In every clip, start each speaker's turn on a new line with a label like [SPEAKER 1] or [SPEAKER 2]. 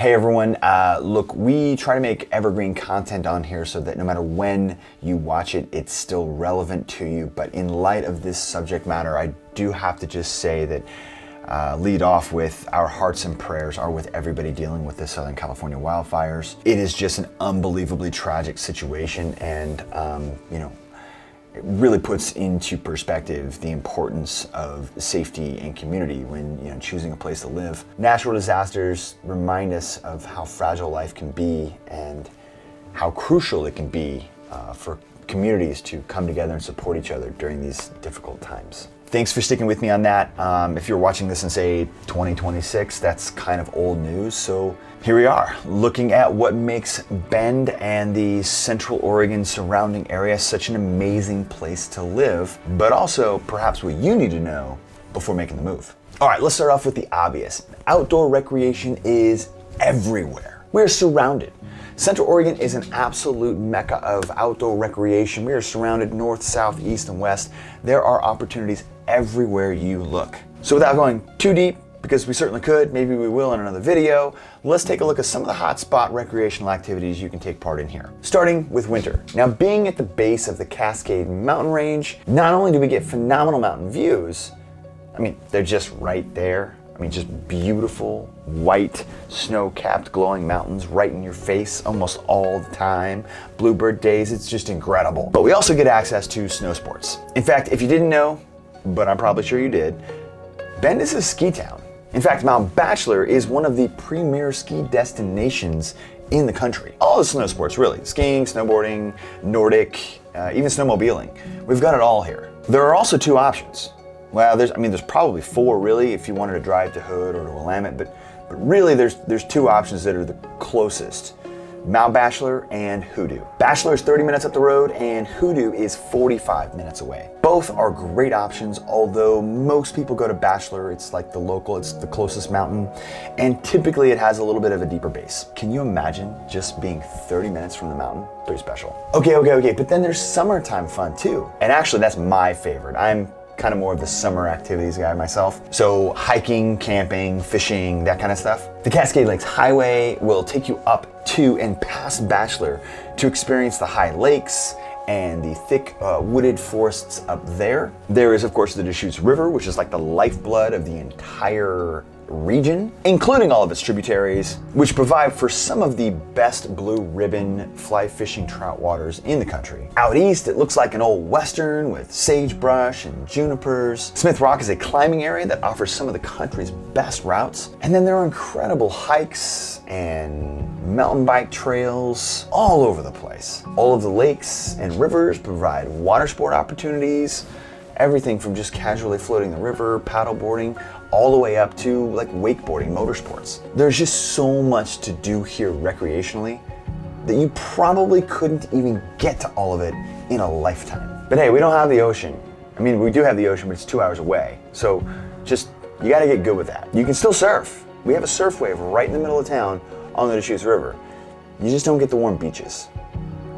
[SPEAKER 1] Hey everyone, look, we try to make evergreen content on here so that no matter when you watch it, it's still relevant to you. But in light of this subject matter, I do have to just say that lead off with our hearts and prayers are with everybody dealing with the Southern California wildfires. It is just an unbelievably tragic situation, and it really puts into perspective the importance of safety and community when choosing a place to live. Natural disasters remind us of how fragile life can be and how crucial it can be for communities to come together and support each other during these difficult times. Thanks for sticking with me on that. If you're watching this in, say, 2026, that's kind of old news. So here we are, looking at what makes Bend and the Central Oregon surrounding area such an amazing place to live, but also perhaps what you need to know before making the move. All right, let's start off with the obvious. Outdoor recreation is everywhere. We're surrounded. Central Oregon is an absolute mecca of outdoor recreation. We are surrounded north, south, east, and west. There are opportunities everywhere you look. So without going too deep, because we certainly could, maybe we will in another video, let's take a look at some of the hotspot recreational activities you can take part in here. Starting with winter. Now, being at the base of the Cascade Mountain Range, not only do we get phenomenal mountain views, they're just right there. Just beautiful, white, snow-capped, glowing mountains right in your face almost all the time. Bluebird days, it's just incredible. But we also get access to snow sports. In fact, if you didn't know, but I'm probably sure you did, Bend is a ski town. In fact, Mount Bachelor is one of the premier ski destinations in the country. All the snow sports, really. Skiing, snowboarding, Nordic, even snowmobiling. We've got it all here. There are also two options. Well, there's probably four really if you wanted to drive to Hood or to Willamette, but really there's two options that are the closest. Mount Bachelor and Hoodoo. Bachelor is 30 minutes up the road and Hoodoo is 45 minutes away. Both are great options, although most people go to Bachelor. It's like the local, it's the closest mountain, and typically it has a little bit of a deeper base. Can you imagine just being 30 minutes from the mountain? Pretty special. Okay, but then there's summertime fun too. And actually that's my favorite. I'm kind of more of the summer activities guy myself. So hiking, camping, fishing, that kind of stuff. The Cascade Lakes Highway will take you up to and past Bachelor to experience the high lakes and the thick wooded forests up there. There is, of course, the Deschutes River, which is like the lifeblood of the entire region, including all of its tributaries, which provide for some of the best blue ribbon fly fishing trout waters in the country. Out east, it looks like an old western with sagebrush and junipers. Smith Rock is a climbing area that offers some of the country's best routes. And then there are incredible hikes and mountain bike trails all over the place. All of the lakes and rivers provide water sport opportunities, everything from just casually floating the river, paddle boarding, all the way up to like wakeboarding, motorsports. There's just so much to do here recreationally that you probably couldn't even get to all of it in a lifetime. But hey, we don't have the ocean. We do have the ocean, but it's 2 hours away. So you gotta get good with that. You can still surf. We have a surf wave right in the middle of town on the Deschutes River. You just don't get the warm beaches.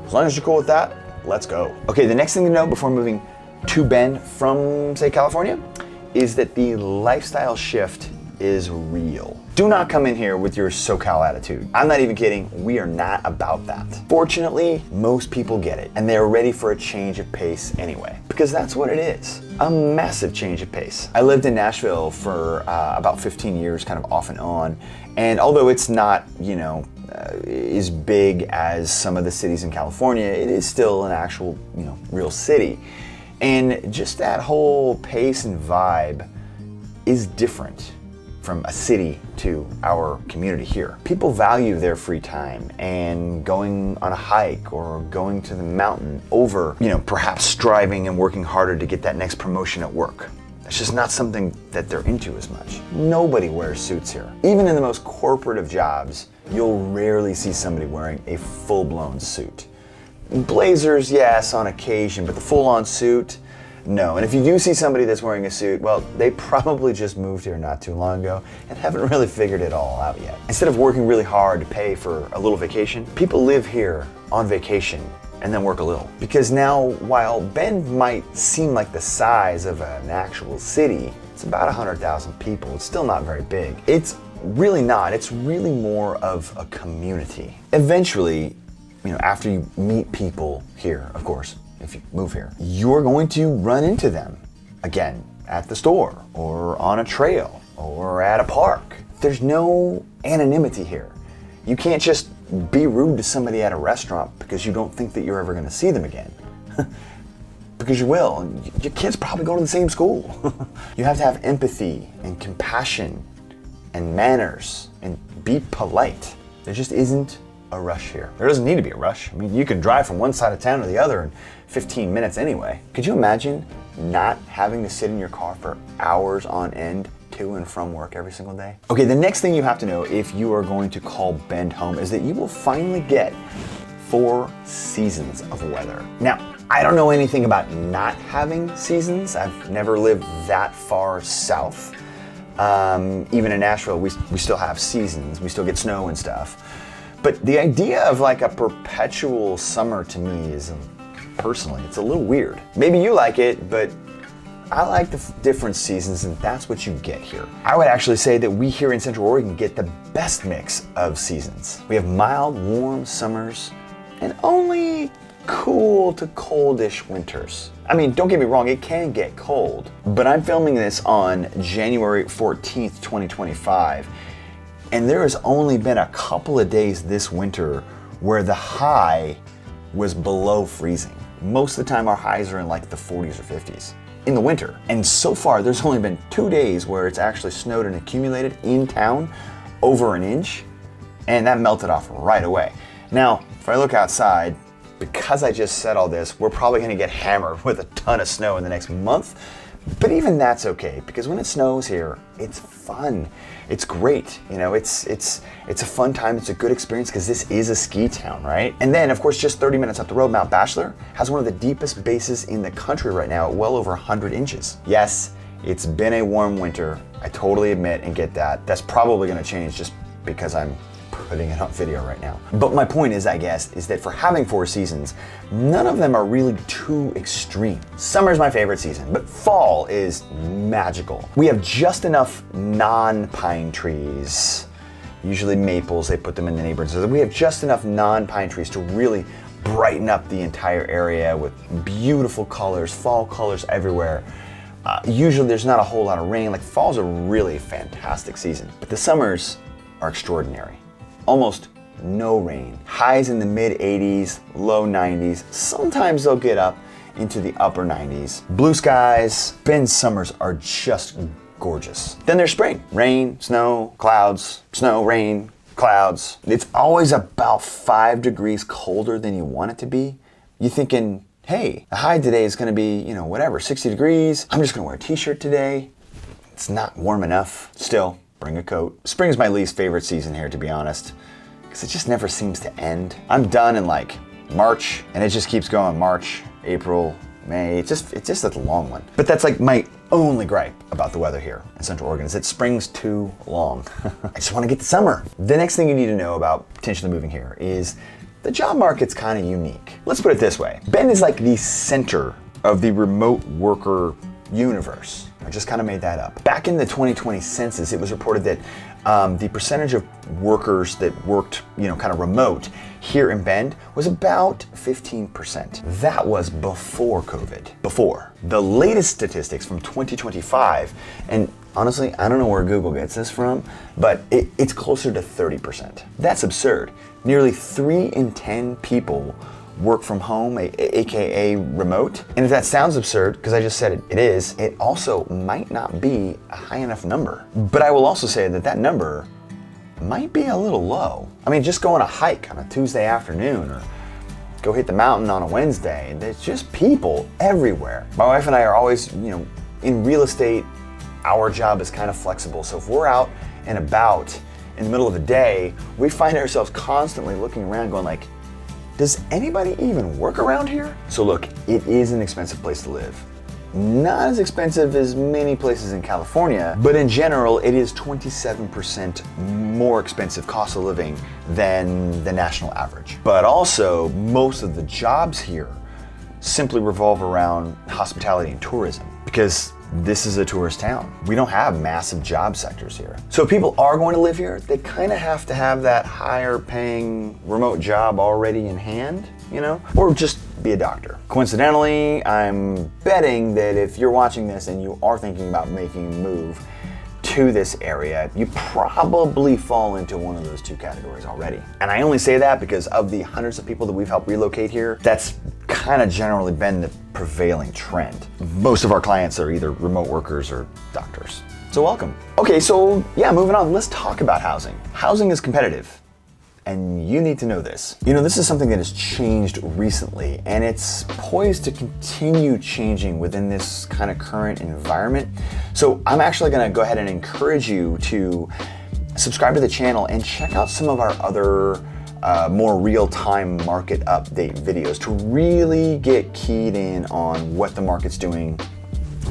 [SPEAKER 1] As long as you're cool with that, let's go. Okay, the next thing to know before moving to Bend from, say, California, is that the lifestyle shift is real. Do not come in here with your SoCal attitude. I'm not even kidding, we are not about that. Fortunately, most people get it, and they're ready for a change of pace anyway, because that's what it is, a massive change of pace. I lived in Nashville for about 15 years, kind of off and on, and although it's not, as big as some of the cities in California, it is still an actual, real city. And just that whole pace and vibe is different from a city to our community here. People value their free time and going on a hike or going to the mountain over, perhaps striving and working harder to get that next promotion at work. It's just not something that they're into as much. Nobody wears suits here. Even in the most corporate of jobs, you'll rarely see somebody wearing a full-blown suit. Blazers, yes, on occasion, but the full-on suit, no. And if you do see somebody that's wearing a suit, well, they probably just moved here not too long ago and haven't really figured it all out yet. Instead of working really hard to pay for a little vacation, people live here on vacation and then work a little. Because now, while Bend might seem like the size of an actual city, it's about 100,000 people. It's still not very big. It's really not. It's really more of a community. Eventually, after you meet people here, of course, if you move here, you're going to run into them again at the store or on a trail or at a park. There's no anonymity here. You can't just be rude to somebody at a restaurant because you don't think that you're ever going to see them again. Because you will, and your kids probably go to the same school. You have to have empathy and compassion and manners and be polite. There just isn't a rush here. There doesn't need to be a rush. I mean, you can drive from one side of town to the other in 15 minutes anyway. Could you imagine not having to sit in your car for hours on end to and from work every single day? Okay, the next thing you have to know if you are going to call Bend home is that you will finally get 4 seasons of weather. Now, I don't know anything about not having seasons. I've never lived that far south. Even in Nashville, we still have seasons. We still get snow and stuff. But the idea of like a perpetual summer to me is, personally, it's a little weird. Maybe you like it, but I like the different seasons, and that's what you get here. I would actually say that we here in Central Oregon get the best mix of seasons. We have mild, warm summers and only cool to coldish winters. I mean, don't get me wrong, it can get cold, but I'm filming this on January 14th, 2025, and there has only been a couple of days this winter where the high was below freezing. Most of the time our highs are in like the 40s or 50s in the winter. And so far there's only been 2 days where it's actually snowed and accumulated in town over an inch, and that melted off right away. Now, if I look outside, because I just said all this, we're probably gonna get hammered with a ton of snow in the next month, but even that's okay, because when it snows here, it's fun. It's great, it's a fun time, it's a good experience because this is a ski town, right? And then, of course, just 30 minutes up the road, Mount Bachelor has one of the deepest bases in the country right now at well over 100 inches. Yes, it's been a warm winter, I totally admit and get that. That's probably gonna change just because I'm putting it on video right now. But my point is, I guess, is that for having 4 seasons, none of them are really too extreme. Summer is my favorite season, but fall is magical. We have just enough non-pine trees, usually maples, they put them in the neighborhoods. So we have just enough non-pine trees to really brighten up the entire area with beautiful colors, fall colors everywhere. Usually there's not a whole lot of rain. Like, fall's a really fantastic season, but the summers are extraordinary. Almost no rain. Highs in the mid 80s, low 90s. Sometimes they'll get up into the upper 90s. Blue skies. Bend summers are just gorgeous. Then there's spring. Rain, snow, clouds, snow, rain, clouds. It's always about 5 degrees colder than you want it to be. You're thinking, hey, the high today is gonna be, 60 degrees. I'm just gonna wear a t-shirt today. It's not warm enough. Still, bring a coat. Spring is my least favorite season here, to be honest, because it just never seems to end. I'm done in like March, and it just keeps going. March, April, May. It's just a long one. But that's like my only gripe about the weather here in Central Oregon, is that spring's too long. I just want to get to summer. The next thing you need to know about potentially moving here is the job market's kind of unique. Let's put it this way. Bend is like the center of the remote worker universe. I just kind of made that up. Back in the 2020 census, it was reported that the percentage of workers that worked, kind of remote here in Bend was about 15%. That was before COVID. Before. The latest statistics from 2025, and honestly, I don't know where Google gets this from, but it's closer to 30%. That's absurd. Nearly 3 in 10 people work from home, aka remote. And if that sounds absurd, because I just said it is, it also might not be a high enough number. But I will also say that that number might be a little low. I mean, just go on a hike on a Tuesday afternoon, or go hit the mountain on a Wednesday. There's just people everywhere. My wife and I are always, in real estate, our job is kind of flexible. So if we're out and about in the middle of the day, we find ourselves constantly looking around going like, does anybody even work around here? So look, it is an expensive place to live. Not as expensive as many places in California, but in general, it is 27% more expensive cost of living than the national average. But also, most of the jobs here simply revolve around hospitality and tourism, because this is a tourist town. We don't have massive job sectors here. So if people are going to live here, they kind of have to have that higher paying remote job already in hand, you know, or just be a doctor. Coincidentally, I'm betting that if you're watching this and you are thinking about making a move to this area, you probably fall into one of those two categories already. And I only say that because of the hundreds of people that we've helped relocate here, that's kind of generally been the prevailing trend. Most of our clients are either remote workers or doctors. So welcome. Okay, so yeah, moving on, let's talk about housing. Housing is competitive, and you need to know this. You know, this is something that has changed recently, and it's poised to continue changing within this kind of current environment. So I'm actually gonna go ahead and encourage you to subscribe to the channel and check out some of our other more real-time market update videos to really get keyed in on what the market's doing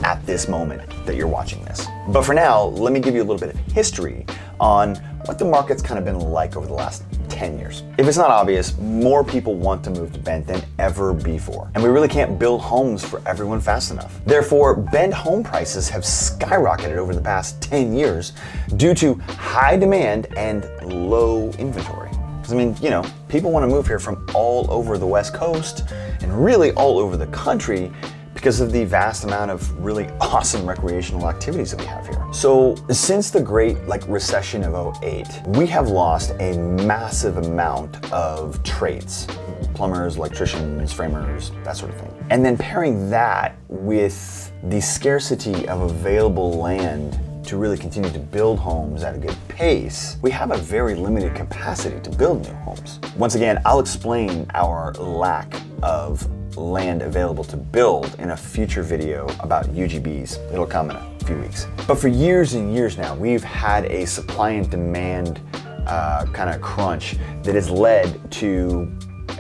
[SPEAKER 1] at this moment that you're watching this. But for now, let me give you a little bit of history on what the market's kind of been like over the last 10 years. If it's not obvious, more people want to move to Bend than ever before. And we really can't build homes for everyone fast enough. Therefore, Bend home prices have skyrocketed over the past 10 years due to high demand and low inventory. I mean, you know, people want to move here from all over the West Coast and really all over the country because of the vast amount of really awesome recreational activities that we have here. So since the great recession of '08, we have lost a massive amount of trades, plumbers, electricians, framers, that sort of thing. And then pairing that with the scarcity of available land to really continue to build homes at a good pace, we have a very limited capacity to build new homes. Once again, I'll explain our lack of land available to build in a future video about UGBs. It'll come in a few weeks. But for years and years now, we've had a supply and demand kind of crunch that has led to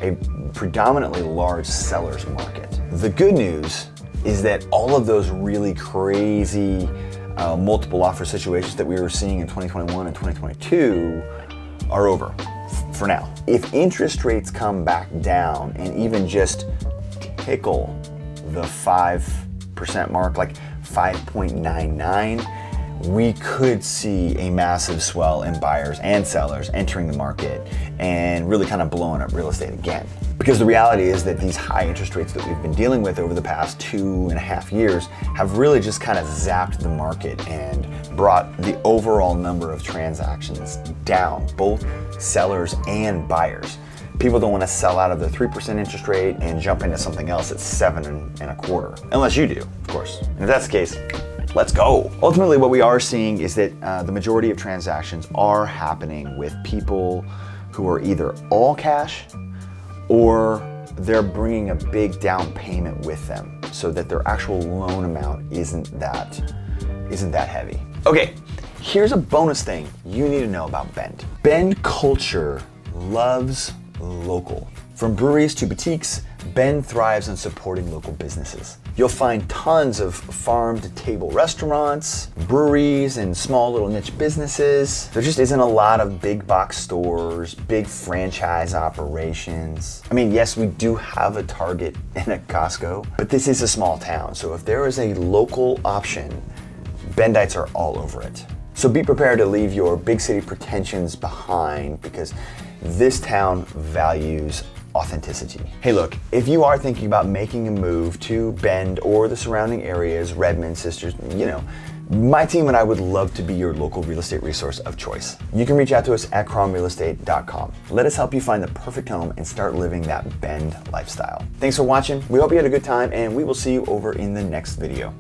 [SPEAKER 1] a predominantly large seller's market. The good news is that all of those really crazy multiple offer situations that we were seeing in 2021 and 2022 are over for now. If interest rates come back down and even just tickle the 5% mark, like 5.99, we could see a massive swell in buyers and sellers entering the market and really kind of blowing up real estate again. Because the reality is that these high interest rates that we've been dealing with over the past 2.5 years have really just kind of zapped the market and brought the overall number of transactions down, both sellers and buyers. People don't want to sell out of the 3% interest rate and jump into something else at 7.25%, unless you do, of course. And if that's the case, let's go. Ultimately, what we are seeing is that the majority of transactions are happening with people who are either all cash or they're bringing a big down payment with them so that their actual loan amount isn't that heavy. Okay, here's a bonus thing you need to know about Bend. Bend culture loves local. From breweries to boutiques, Bend thrives on supporting local businesses. You'll find tons of farm-to-table restaurants, breweries, and small little niche businesses. There just isn't a lot of big box stores, big franchise operations. I mean, yes, we do have a Target and a Costco, but this is a small town, so if there is a local option, Bendites are all over it. So be prepared to leave your big city pretensions behind because this town values authenticity. Hey look, if you are thinking about making a move to Bend or the surrounding areas, Redmond, Sisters, you know, my team and I would love to be your local real estate resource of choice. You can reach out to us at cromrealestate.com. Let us help you find the perfect home and start living that Bend lifestyle. Thanks for watching. We hope you had a good time and we will see you over in the next video.